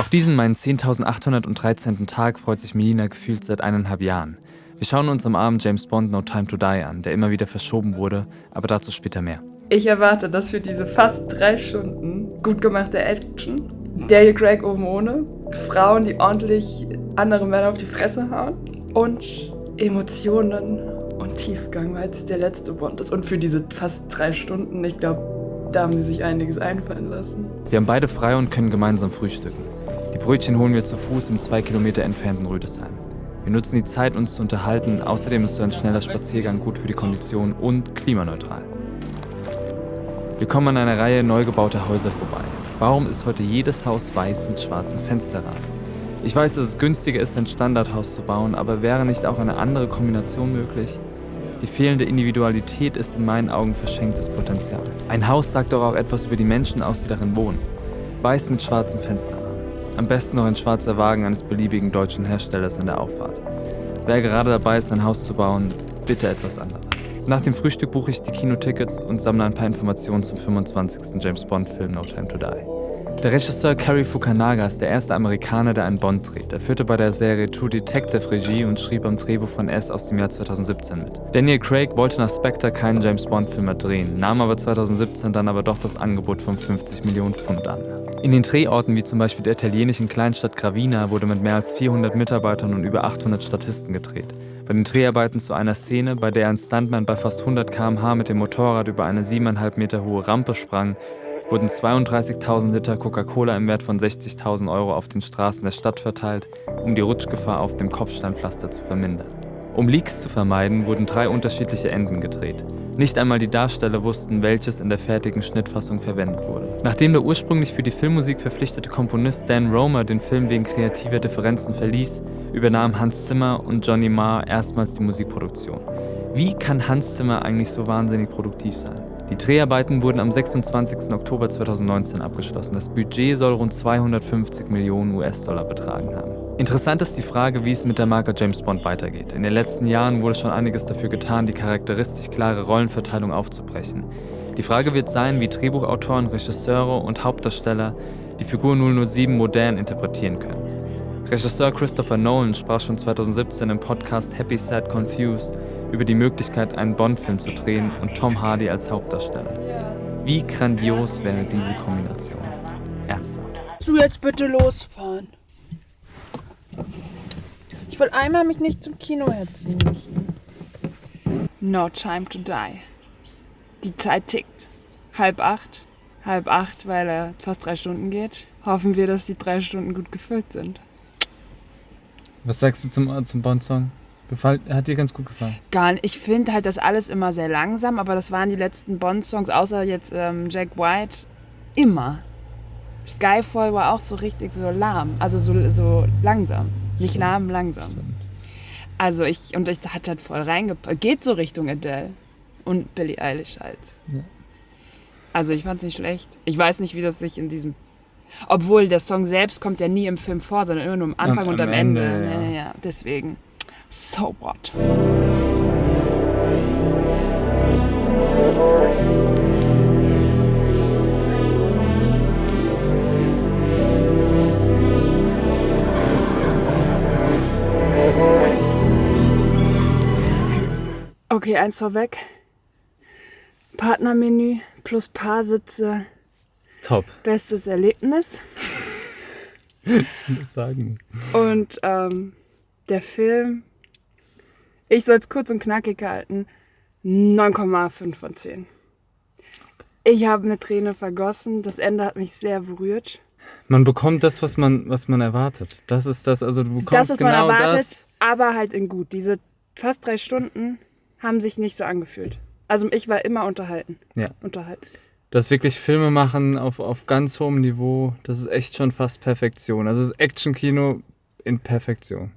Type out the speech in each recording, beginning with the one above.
Auf diesen meinen 10.813. Tag freut sich Melina gefühlt seit 1,5 Jahren. Wir schauen uns am Abend James Bond No Time to Die an, der immer wieder verschoben wurde, aber dazu später mehr. Ich erwarte, dass für diese fast 3 Stunden gut gemachte Action, Daniel Craig oben ohne, Frauen, die ordentlich andere Männer auf die Fresse hauen und Emotionen und Tiefgang, weil es der letzte Bond ist. Und für diese fast 3 Stunden, ich glaube, da haben sie sich einiges einfallen lassen. Wir haben beide frei und können gemeinsam frühstücken. Die Brötchen holen wir zu Fuß im 2 Kilometer entfernten Rüdesheim. Wir nutzen die Zeit, uns zu unterhalten. Außerdem ist so ein schneller Spaziergang gut für die Kondition und klimaneutral. Wir kommen an einer Reihe neu gebauter Häuser vorbei. Warum ist heute jedes Haus weiß mit schwarzen Fensterrahmen? Ich weiß, dass es günstiger ist, ein Standardhaus zu bauen, aber wäre nicht auch eine andere Kombination möglich? Die fehlende Individualität ist in meinen Augen verschenktes Potenzial. Ein Haus sagt doch auch etwas über die Menschen aus, die darin wohnen. Weiß mit schwarzen Fensterrahmen. Am besten noch ein schwarzer Wagen eines beliebigen deutschen Herstellers in der Auffahrt. Wer gerade dabei ist, ein Haus zu bauen, bitte etwas anderes. Nach dem Frühstück buche ich die Kinotickets und sammle ein paar Informationen zum 25. James Bond-Film No Time to Die. Der Regisseur Cary Fukunaga ist der erste Amerikaner, der einen Bond dreht. Er führte bei der Serie True Detective Regie und schrieb am Drehbuch von S aus dem Jahr 2017 mit. Daniel Craig wollte nach Spectre keinen James Bond-Film mehr drehen, nahm aber 2017 dann aber doch das Angebot von 50 Millionen Pfund an. In den Drehorten wie zum Beispiel der italienischen Kleinstadt Gravina wurde mit mehr als 400 Mitarbeitern und über 800 Statisten gedreht. Bei den Dreharbeiten zu einer Szene, bei der ein Stuntman bei fast 100 km/h mit dem Motorrad über eine 7,5 Meter hohe Rampe sprang, wurden 32.000 Liter Coca-Cola im Wert von 60.000 Euro auf den Straßen der Stadt verteilt, um die Rutschgefahr auf dem Kopfsteinpflaster zu vermindern. Um Leaks zu vermeiden, wurden 3 unterschiedliche Enden gedreht. Nicht einmal die Darsteller wussten, welches in der fertigen Schnittfassung verwendet wurde. Nachdem der ursprünglich für die Filmmusik verpflichtete Komponist Dan Romer den Film wegen kreativer Differenzen verließ, übernahmen Hans Zimmer und Johnny Marr erstmals die Musikproduktion. Wie kann Hans Zimmer eigentlich so wahnsinnig produktiv sein? Die Dreharbeiten wurden am 26. Oktober 2019 abgeschlossen. Das Budget soll rund 250 Millionen US-Dollar betragen haben. Interessant ist die Frage, wie es mit der Marke James Bond weitergeht. In den letzten Jahren wurde schon einiges dafür getan, die charakteristisch klare Rollenverteilung aufzubrechen. Die Frage wird sein, wie Drehbuchautoren, Regisseure und Hauptdarsteller die Figur 007 modern interpretieren können. Regisseur Christopher Nolan sprach schon 2017 im Podcast Happy, Sad, Confused über die Möglichkeit, einen Bond-Film zu drehen und Tom Hardy als Hauptdarsteller. Wie grandios wäre diese Kombination? Ernsthaft. Du jetzt bitte losfahren. Ich will einmal mich nicht zum Kino hetzen müssen. No Time to Die. Die Zeit tickt. 7:30. 7:30, weil er fast 3 Stunden geht. Hoffen wir, dass die 3 Stunden gut gefüllt sind. Was sagst du zum Bond-Song? Hat dir ganz gut gefallen? Gar nicht. Ich finde halt das alles immer sehr langsam, aber das waren die letzten Bond-Songs, außer jetzt Jack White, immer. Skyfall war auch so richtig so lahm, also so langsam. Nicht lahm, langsam. Also ich hat halt voll reingepackt. Geht so Richtung Adele und Billie Eilish halt. Ja. Also ich fand's nicht schlecht. Ich weiß nicht, wie das sich in diesem... Obwohl, der Song selbst kommt ja nie im Film vor, sondern immer nur am Anfang und am Ende. Ja, deswegen. So what? Okay, eins vorweg. Partnermenü plus Paarsitze. Top. Bestes Erlebnis. Das sagen. Und der Film, ich soll es kurz und knackig halten, 9,5 von 10. Ich habe eine Träne vergossen, das Ende hat mich sehr berührt. Man bekommt das, was man erwartet. Das ist das, also du bekommst das, genau man erwartet, das. Aber halt in gut. Diese fast 3 Stunden haben sich nicht so angefühlt. Also ich war immer unterhalten. Ja. Unterhalten. Das wirklich Filme machen auf ganz hohem Niveau, das ist echt schon fast Perfektion. Also das Action-Kino in Perfektion.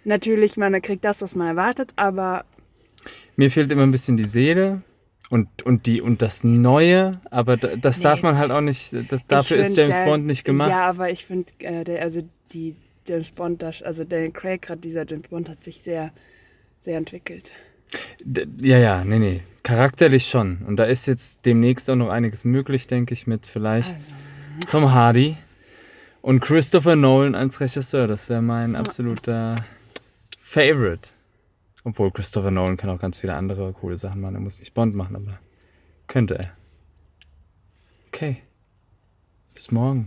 Natürlich, man kriegt das, was man erwartet, aber... Mir fehlt immer ein bisschen die Seele und das Neue, aber das darf man halt auch nicht, dafür ist James Bond nicht gemacht. Ja, aber ich finde, die James Bond, also Daniel Craig, gerade dieser James Bond, hat sich sehr, sehr entwickelt. Nee. Charakterlich schon. Und da ist jetzt demnächst auch noch einiges möglich, denke ich, mit vielleicht Tom Hardy. Und Christopher Nolan als Regisseur, das wäre mein absoluter Favorite. Obwohl Christopher Nolan kann auch ganz viele andere coole Sachen machen. Er muss nicht Bond machen, aber könnte er. Okay. Bis morgen.